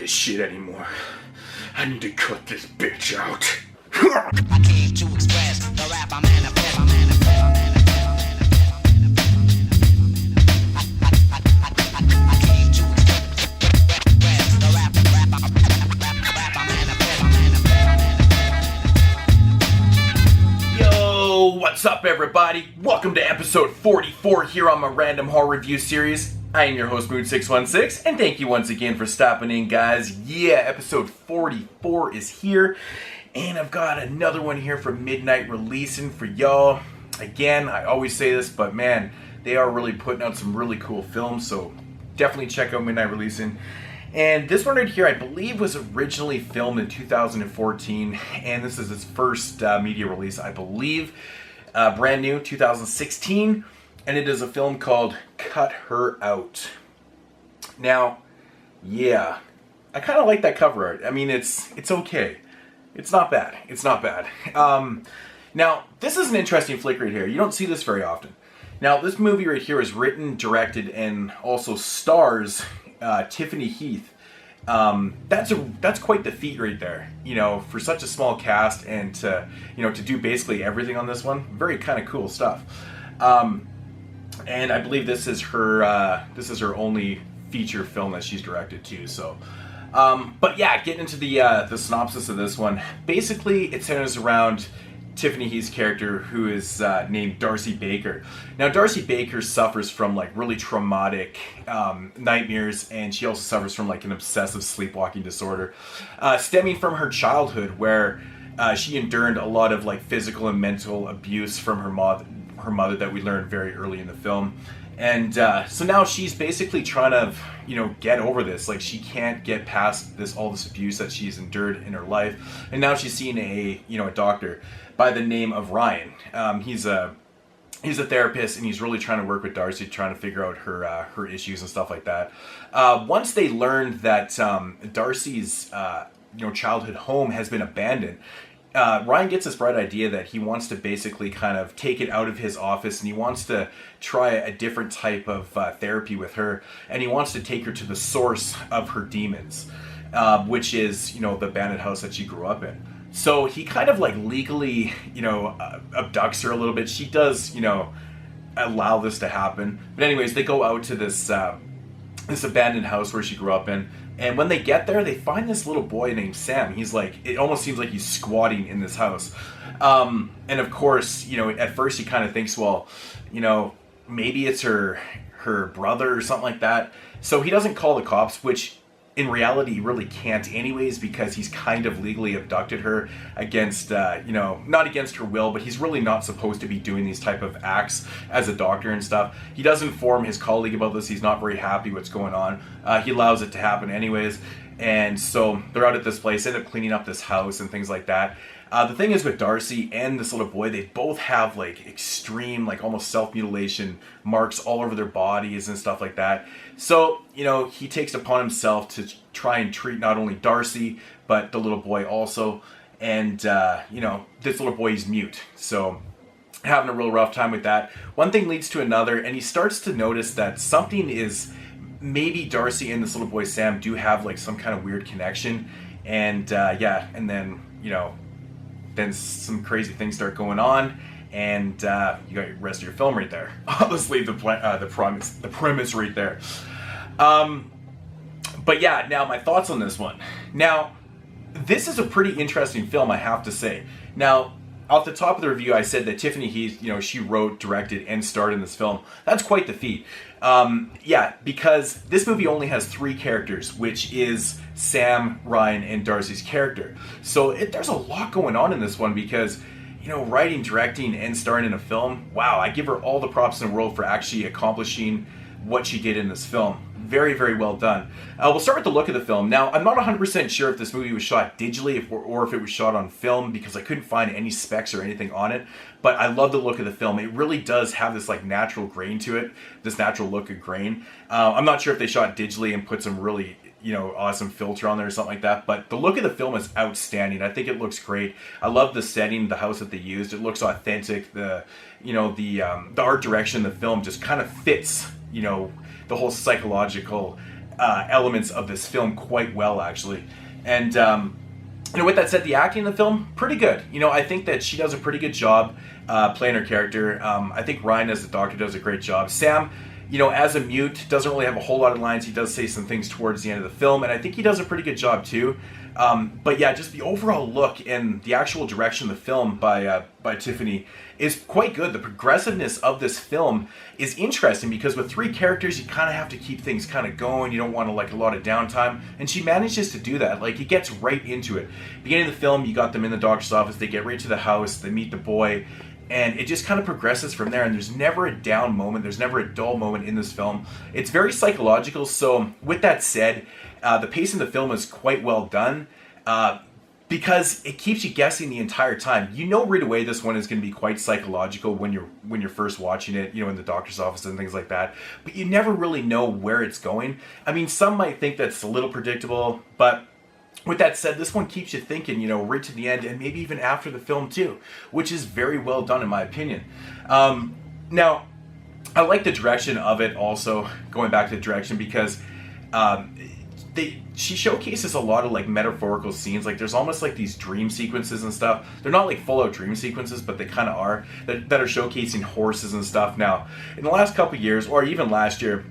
this shit anymore. I need to cut this bitch out. I came to express the rap I manifest. I came to express the rap I manifest. Yo, what's up everybody? Welcome to episode 44 here on my random horror review series. I am your host Mood616 and thank you once again for stopping in, guys. Yeah, episode 44 is here and I've got another one here from Midnight releasing for y'all. Again, I always say this, but man, they are really putting out some really cool films, so definitely check out Midnight releasing. And this one right here, I believe, was originally filmed in 2014, and this is its first media release, I believe. Brand new, 2016, and it is a film called Cut Her Out. Now, yeah, I kind of like that cover art. I mean, it's okay. It's not bad. It's not bad. Now, this is an interesting flick right here. You don't see this very often. Now, this movie right here is written, directed, and also stars Tiffany Heath. That's quite the feat right there, you know, for such a small cast and to do basically everything on this one. Very kind of cool stuff. And I believe this is her only feature film that she's directed too. So, but yeah, getting into the synopsis of this one. Basically, it centers around Tiffany Heath's character, who is named Darcy Baker. Now, Darcy Baker suffers from like really traumatic nightmares, and she also suffers from like an obsessive sleepwalking disorder, stemming from her childhood, where she endured a lot of like physical and mental abuse from her mother that we learned very early in the film. And so now she's basically trying to, get over this. Like, she can't get past all this abuse that she's endured in her life. And now she's seeing a doctor by the name of Ryan. He's a therapist, and he's really trying to work with Darcy, trying to figure out her issues and stuff like that. Once they learned that Darcy's childhood home has been abandoned, Ryan gets this bright idea that he wants to basically kind of take it out of his office, and he wants to try a different type of therapy with her, and he wants to take her to the source of her demons, which is, the abandoned house that she grew up in. So he kind of like legally, abducts her a little bit. She does, allow this to happen. But anyways, they go out to this abandoned house where she grew up in. And when they get there, they find this little boy named Sam. He's like, it almost seems like he's squatting in this house. And of course, at first he kind of thinks, well, maybe it's her brother or something like that. So he doesn't call the cops, which in reality he really can't anyways, because he's kind of legally abducted her against, not against her will, but he's really not supposed to be doing these type of acts as a doctor and stuff. He does inform his colleague about this. He's not very happy what's going on. He allows it to happen anyways. And so they're out at this place, end up cleaning up this house and things like that. The thing is with Darcy and this little boy, they both have like extreme, like almost self-mutilation marks all over their bodies and stuff like that. So, he takes it upon himself to try and treat not only Darcy, but the little boy also. And, this little boy is mute. So having a real rough time with that. One thing leads to another, and he starts to notice that something is, maybe Darcy and this little boy Sam do have like some kind of weird connection. And, and then, then some crazy things start going on, and you got the rest of your film right there. I'll just leave the premise right there. But yeah, now my thoughts on this one. Now, this is a pretty interesting film, I have to say. Now, off the top of the review, I said that Tiffany Heath, she wrote, directed, and starred in this film. That's quite the feat. Because this movie only has 3 characters, which is Sam, Ryan, and Darcy's character. So there's a lot going on in this one because, writing, directing, and starring in a film, wow, I give her all the props in the world for actually accomplishing what she did in this film. Very, very well done. We'll start with the look of the film. Now, I'm not 100% sure if this movie was shot digitally or if it was shot on film, because I couldn't find any specs or anything on it. But I love the look of the film. It really does have this like natural grain to it, this natural look of grain. I'm not sure if they shot digitally and put some really awesome filter on there or something like that, but the look of the film is outstanding. I think it looks great. I love the setting, the house that they used. It looks authentic. The art direction of the film just kind of fits, the whole psychological elements of this film quite well, actually. And with that said, the acting in the film, pretty good. I think that she does a pretty good job playing her character. I think Ryan as the doctor does a great job. Sam, as a mute, doesn't really have a whole lot of lines. He does say some things towards the end of the film, and I think he does a pretty good job too. But yeah, just the overall look and the actual direction of the film by Tiffany is quite good. The progressiveness of this film is interesting because with 3 characters, you kind of have to keep things kind of going. You don't want a lot of downtime, and she manages to do that. It gets right into it. Beginning of the film, you got them in the doctor's office. They get right to the house. They meet the boy. And it just kind of progresses from there, and there's never a down moment, there's never a dull moment in this film. It's very psychological, so with that said, the pace in the film is quite well done, because it keeps you guessing the entire time. Right away this one is going to be quite psychological when you're first watching it, in the doctor's office and things like that, but you never really know where it's going. I mean, some might think that's a little predictable, but with that said, this one keeps you thinking, right to the end, and maybe even after the film too, which is very well done in my opinion. Now, I like the direction of it also, going back to the direction, because she showcases a lot of metaphorical scenes. There's almost these dream sequences and stuff. They're not full out dream sequences, but they kind of are, that are showcasing horses and stuff. Now, in the last couple years, or even last year,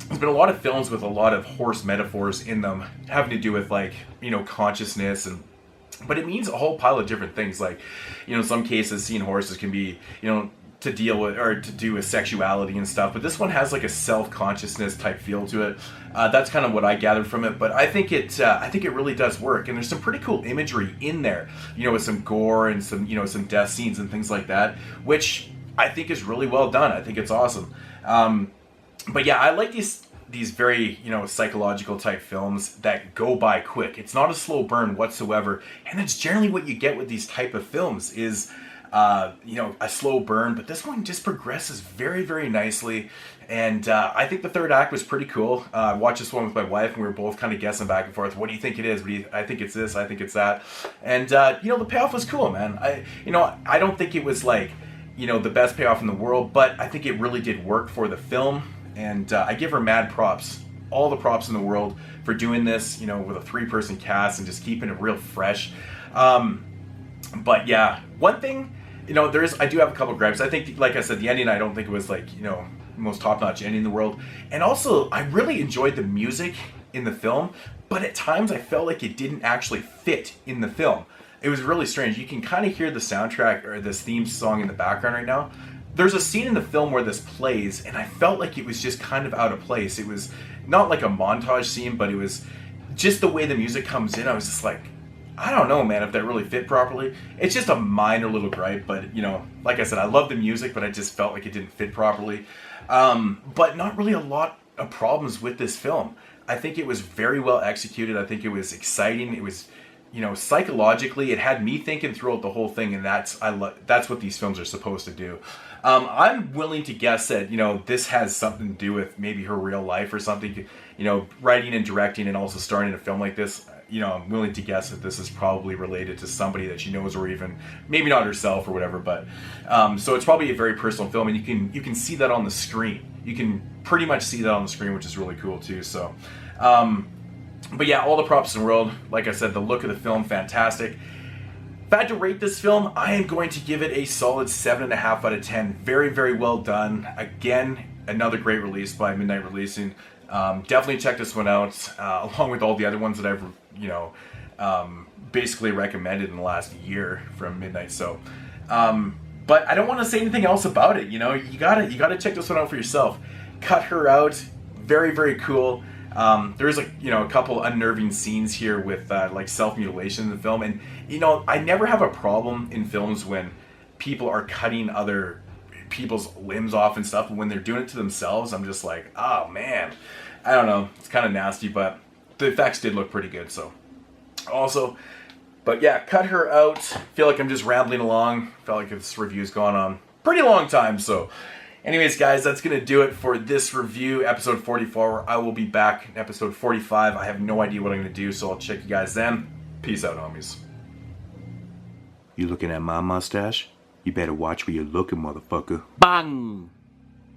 there's been a lot of films with a lot of horse metaphors in them, having to do with consciousness, but it means a whole pile of different things. In some cases, seeing horses can be, to deal with or to do with sexuality and stuff, but this one has a self-consciousness type feel to it. That's kind of what I gathered from it, but I think it really does work, and there's some pretty cool imagery in there, with some gore and some some death scenes and things like that, which I think is really well done. I think it's awesome. But yeah, I like these very, psychological type films that go by quick. It's not a slow burn whatsoever. And that's generally what you get with these type of films is, a slow burn. But this one just progresses very, very nicely. And I think the third act was pretty cool. I watched this one with my wife, and we were both kind of guessing back and forth. What do you think it is? I think it's this. I think it's that. And, the payoff was cool, man. I don't think it was the best payoff in the world, but I think it really did work for the film. And I give her mad props, all the props in the world for doing this, with a 3-person cast and just keeping it real fresh. But yeah, one thing, I do have a couple gripes. I think, like I said, the ending, I don't think it was most top-notch ending in the world. And also, I really enjoyed the music in the film, but at times I felt like it didn't actually fit in the film. It was really strange. You can kind of hear the soundtrack or this theme song in the background right now. There's a scene in the film where this plays, and I felt like it was just kind of out of place. It was not like a montage scene, but it was just the way the music comes in. I was just I don't know, man, if that really fit properly. It's just a minor little gripe, but, like I said, I love the music, but I just felt like it didn't fit properly. But not really a lot of problems with this film. I think it was very well executed. I think it was exciting. It was, psychologically, it had me thinking throughout the whole thing, and that's what these films are supposed to do. I'm willing to guess that, this has something to do with maybe her real life or something, writing and directing and also starring a film like this. I'm willing to guess that this is probably related to somebody that she knows, or even maybe not herself or whatever, but so it's probably a very personal film, and you can see that on the screen. You can pretty much see that on the screen, which is really cool too. So, but yeah, all the props in the world. Like I said, the look of the film, fantastic. If I had to rate this film, I am going to give it a solid 7.5 out of 10. Very, very well done. Again, another great release by Midnight Releasing. Definitely check this one out, along with all the other ones that I've, basically recommended in the last year from Midnight. So, but I don't want to say anything else about it. You gotta check this one out for yourself. Cut Her Out, very, very cool. There is a couple unnerving scenes here with self-mutilation in the film, and I never have a problem in films when people are cutting other people's limbs off and stuff, but when they're doing it to themselves, I'm just like, oh man, I don't know, it's kind of nasty, but the effects did look pretty good. So also, but yeah, Cut Her Out. Feel like I'm just rambling along. Felt like this review's gone on pretty long time. So anyways, guys, that's going to do it for this review, episode 44. I will be back in episode 45. I have no idea what I'm going to do, so I'll check you guys then. Peace out, homies. You looking at my mustache? You better watch where you're looking, motherfucker. Bang!